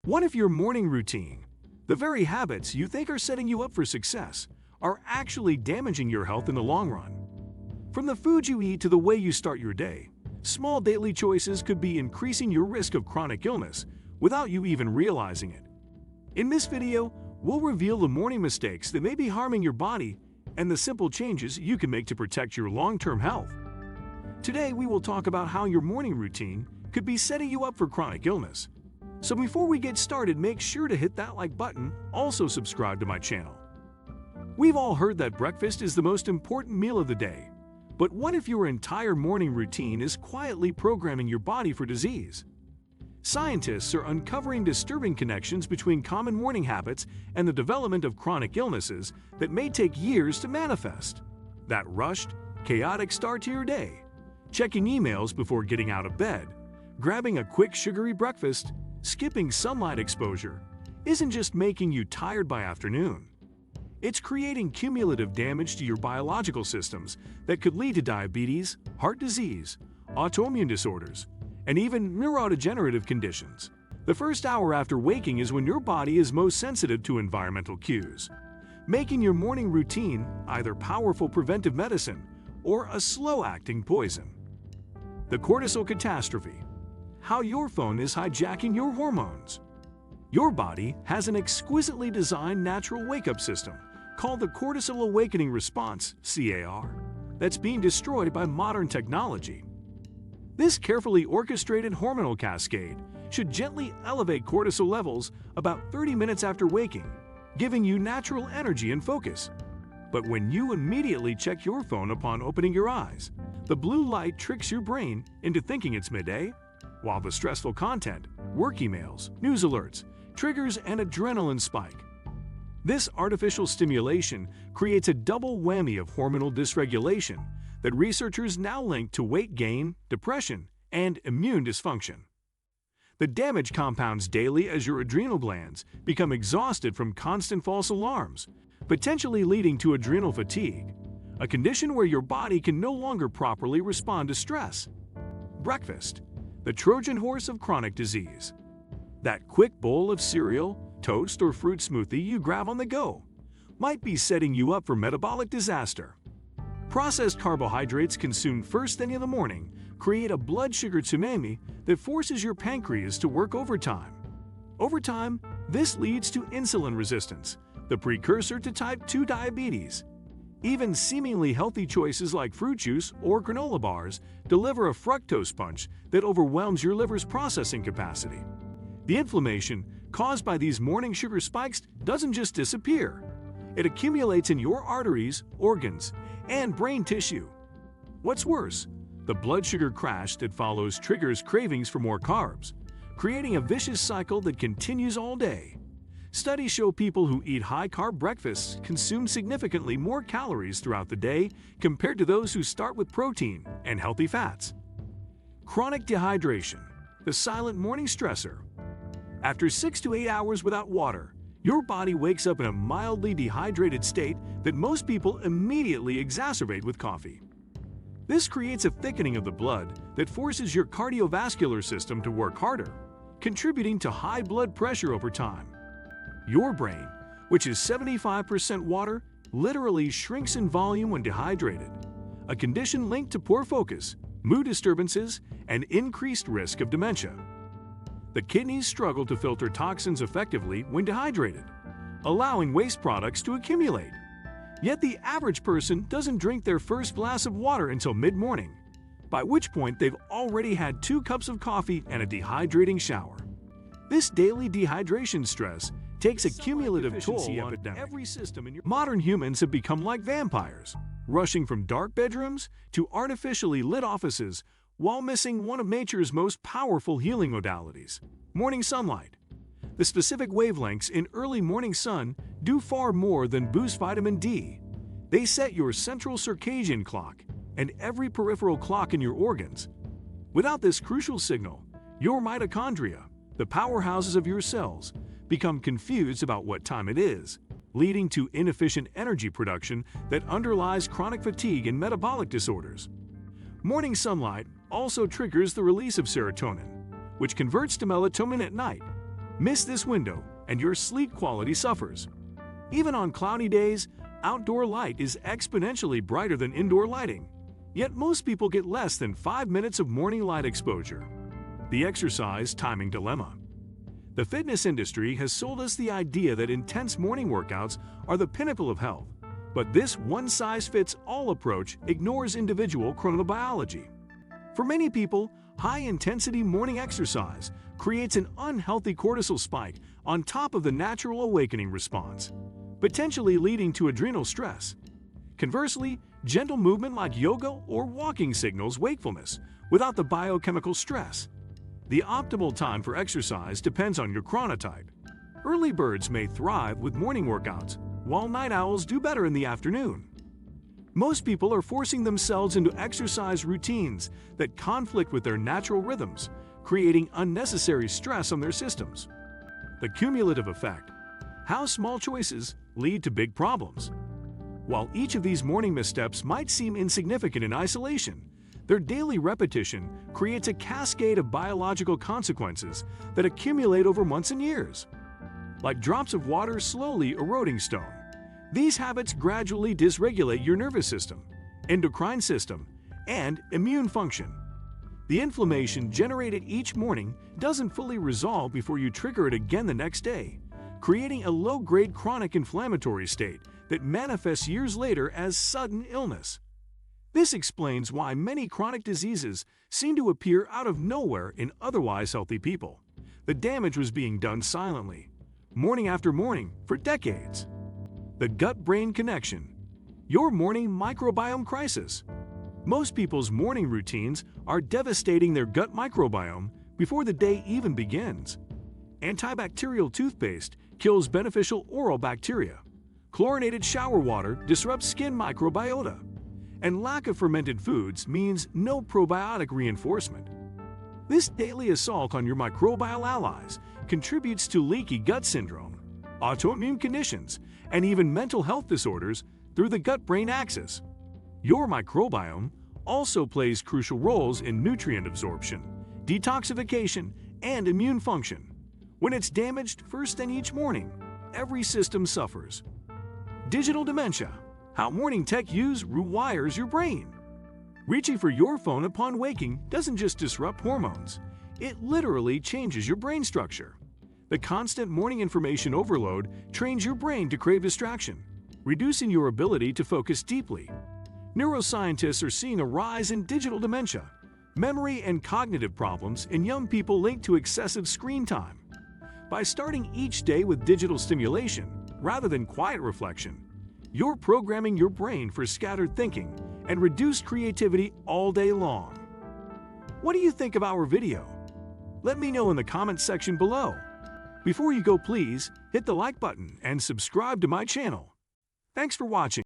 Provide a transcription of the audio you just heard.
What if your morning routine, the very habits you think are setting you up for success, are actually damaging your health in the long run? From the food you eat to the way you start your day, small daily choices could be increasing your risk of chronic illness without you even realizing it. In this video, we'll reveal the morning mistakes that may be harming your body and the simple changes you can make to protect your long-term health. Today, we will talk about how your morning routine could be setting you up for chronic illness. So before we get started, make sure to hit that like button, also subscribe to my channel. We've all heard that breakfast is the most important meal of the day. But what if your entire morning routine is quietly programming your body for disease? Scientists are uncovering disturbing connections between common morning habits and the development of chronic illnesses that may take years to manifest. That rushed, chaotic start to your day, checking emails before getting out of bed, grabbing a quick sugary breakfast, skipping sunlight exposure, isn't just making you tired by afternoon. It's creating cumulative damage to your biological systems that could lead to diabetes, heart disease, autoimmune disorders, and even neurodegenerative conditions. The first hour after waking is when your body is most sensitive to environmental cues, making your morning routine either powerful preventive medicine or a slow-acting poison. The cortisol catastrophe: how your phone is hijacking your hormones. Your body has an exquisitely designed natural wake-up system called the cortisol awakening response, CAR, that's being destroyed by modern technology. This carefully orchestrated hormonal cascade should gently elevate cortisol levels about 30 minutes after waking, giving you natural energy and focus. But when you immediately check your phone upon opening your eyes, the blue light tricks your brain into thinking it's midday, while the stressful content, work emails, news alerts, triggers an adrenaline spike. This artificial stimulation creates a double whammy of hormonal dysregulation that researchers now link to weight gain, depression, and immune dysfunction. The damage compounds daily as your adrenal glands become exhausted from constant false alarms, potentially leading to adrenal fatigue, a condition where your body can no longer properly respond to stress. Breakfast, the Trojan horse of chronic disease. That quick bowl of cereal, toast, or fruit smoothie you grab on the go might be setting you up for metabolic disaster. Processed carbohydrates consumed first thing in the morning create a blood sugar tsunami that forces your pancreas to work overtime. Over time, this leads to insulin resistance, the precursor to type 2 diabetes. Even seemingly healthy choices like fruit juice or granola bars deliver a fructose punch that overwhelms your liver's processing capacity. The inflammation caused by these morning sugar spikes doesn't just disappear. It accumulates in your arteries, organs, and brain tissue. What's worse, the blood sugar crash that follows triggers cravings for more carbs, creating a vicious cycle that continues all day. Studies show people who eat high-carb breakfasts consume significantly more calories throughout the day compared to those who start with protein and healthy fats. Chronic dehydration, the silent morning stressor. After 6 to 8 hours without water, your body wakes up in a mildly dehydrated state that most people immediately exacerbate with coffee. This creates a thickening of the blood that forces your cardiovascular system to work harder, contributing to high blood pressure over time. Your brain, which is 75% water, literally shrinks in volume when dehydrated, a condition linked to poor focus, mood disturbances, and increased risk of dementia. The kidneys struggle to filter toxins effectively when dehydrated, allowing waste products to accumulate. Yet the average person doesn't drink their first glass of water until mid-morning, by which point they've already had 2 cups of coffee and a dehydrating shower. This daily dehydration stress takes a cumulative toll on every system in your... Modern humans have become like vampires, rushing from dark bedrooms to artificially lit offices while missing one of nature's most powerful healing modalities, morning sunlight. The specific wavelengths in early morning sun do far more than boost vitamin D. They set your central circadian clock and every peripheral clock in your organs. Without this crucial signal, your mitochondria, the powerhouses of your cells, become confused about what time it is, leading to inefficient energy production that underlies chronic fatigue and metabolic disorders. Morning sunlight also triggers the release of serotonin, which converts to melatonin at night, Miss this window, and your sleep quality suffers. Even on cloudy days, outdoor light is exponentially brighter than indoor lighting. Yet most people get less than 5 minutes of morning light exposure. The exercise timing dilemma. The fitness industry has sold us the idea that intense morning workouts are the pinnacle of health, but this one-size-fits-all approach ignores individual chronobiology. For many people, high-intensity morning exercise creates an unhealthy cortisol spike on top of the natural awakening response, potentially leading to adrenal stress. Conversely, gentle movement like yoga or walking signals wakefulness without the biochemical stress. The optimal time for exercise depends on your chronotype. Early birds may thrive with morning workouts, while night owls do better in the afternoon. Most people are forcing themselves into exercise routines that conflict with their natural rhythms, creating unnecessary stress on their systems. The cumulative effect: how small choices lead to big problems. While each of these morning missteps might seem insignificant in isolation, their daily repetition creates a cascade of biological consequences that accumulate over months and years. Like drops of water slowly eroding stone, these habits gradually dysregulate your nervous system, endocrine system, and immune function. The inflammation generated each morning doesn't fully resolve before you trigger it again the next day, creating a low-grade chronic inflammatory state that manifests years later as sudden illness. This explains why many chronic diseases seem to appear out of nowhere in otherwise healthy people. The damage was being done silently, morning after morning, for decades. The gut-brain connection. Your morning microbiome crisis. Most people's morning routines are devastating their gut microbiome before the day even begins. Antibacterial toothpaste kills beneficial oral bacteria. Chlorinated shower water disrupts skin microbiota. And lack of fermented foods means no probiotic reinforcement. This daily assault on your microbial allies contributes to leaky gut syndrome, autoimmune conditions, and even mental health disorders through the gut-brain axis. Your microbiome also plays crucial roles in nutrient absorption, detoxification, and immune function. When it's damaged first thing each morning, every system suffers. Digital dementia. How morning tech use rewires your brain. Reaching for your phone upon waking doesn't just disrupt hormones, it literally changes your brain structure. The constant morning information overload trains your brain to crave distraction, reducing your ability to focus deeply. Neuroscientists are seeing a rise in digital dementia, memory and cognitive problems in young people linked to excessive screen time. By starting each day with digital stimulation rather than quiet reflection, you're programming your brain for scattered thinking and reduced creativity all day long. What do you think of our video? Let me know in the comments section below. Before you go, please hit the like button and subscribe to my channel. Thanks for watching.